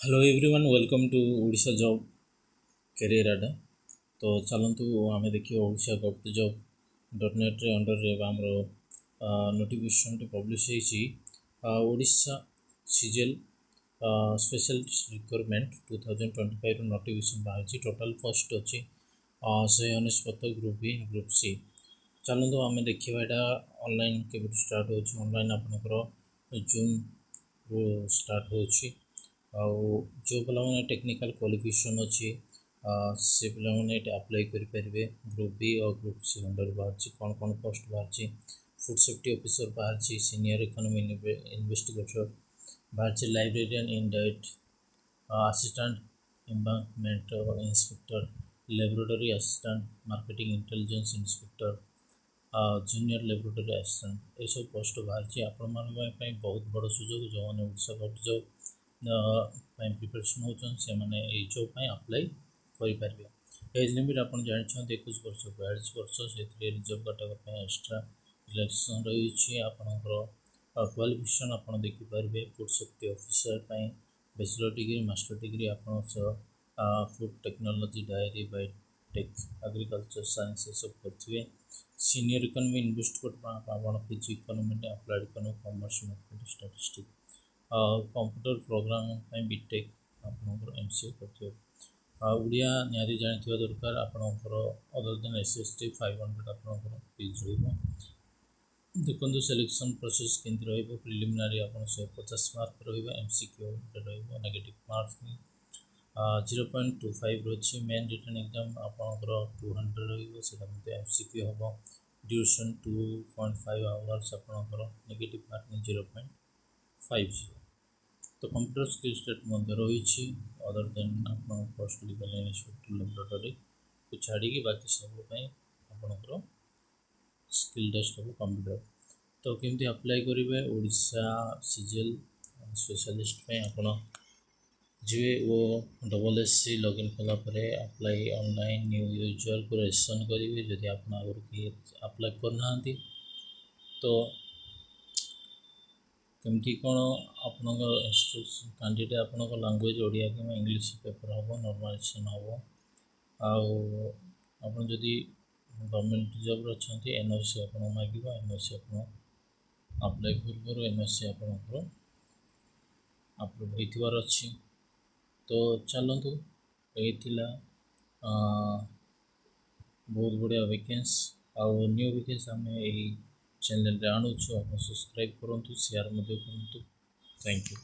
Hello everyone welcome to Odisha job career आडा। तो चलतु आम देखिए Odisha government job dot net रे अंडर रे आमर notification publish Odisha CGL specialist requirement 2025 notification बाहर टोटाल पोस्ट अच्छी 179 ग्रुप बी ग्रुप सी। चलतु आम देखा यहाँ ऑनलाइन के स्टार्ट हो ऑनलाइन आपंकर जून रू स्टार्ट हो जो पे टेक्निकल क्वालिफिकेशन अच्छी से पे अप्लाई करेंगे ग्रुप बी और ग्रुप सी अंडर बाहर कौन कौन पोस्ट बाहर फूड सेफ्टी ऑफिसर बाहर सीनियर इकोनॉमी इन्वेस्टिगेटर बाहर librarian in diet assistant embankment inspector laboratory assistant marketing intelligence inspector junior laboratory assistant ये सब पोस्ट बाहर आपण मान बहुत बड़ सुजोग जो मैंने ओडिशा गवर्नमेंट जॉब प्रिपरेशन होने जॉब अप्लाई करेंगे। एज लिमिट आप जानते 21 वर्ष 42 वर्ष से रिजर्व कैटेगरी एक्स्ट्रा रिलैक्सेशन रही आपंकर क्वालिफिकेशन आप देखिपारे food safety officer bachelor degree master degree आप food technology dairy biotech agriculture science सब करेंगे। Senior economy investigator PG economy applied economy commerce mathematics statistics computer programming B Tech आपंकर MCA करते ओडिया निहाती जानते दरकार आपंकर अदर देन एसएसटी 500 आपंकर फीज देखो सिलेक्शन प्रोसेस केमती रही प्रिलिमिनारी आप 150 मार्क एमसीक्यू नेगेटिव मार्क्स 0.25 रही मेन रिटन एग्जाम आपंकर 200 रही एमसीक्यू हम ड्यूरेशन 2.5 आवर्स आपंकर नेगेटिव मार्क 0.50। तो कंप्यूटर स्किल सेट रही अदर देन आप पोस्ट लीगल इंस्पेक्टर लैबोरेटरी को छाड़ी बाकी सब आपंकर स्किल टेस्ट हम कंप्यूटर। तो केमती अप्लाई करेंगे ओडिशा सीजीएल स्पेशलिस्ट आप जी वो SSC लॉगिन कलापर अप्लाई ऑनलाइन न्यू यूजर को रजिस्ट्रेशन करेंगे जदि आप आगे अप्लाई करना तो केमती कौन आपण कैंडिडेट आपण लैंग्वेज ओडिया कि इंग्लिश पेपर हम नॉर्मलाइजेशन हम आप जदि गवर्नमेंट जॉब अच्छा एनओसी आप मांग एनओसी आप अप्लाई पूर्व एनओसी आपंकर अप्रूव होइथिबार अच्छी। तो चलतु ये बहुत बढ़िया वैकेंसी आउ न्यू वैकेंसी आम यही चैनल रे आणुछु आप सब्सक्राइब करूँ शेयर करूँ। Thank you.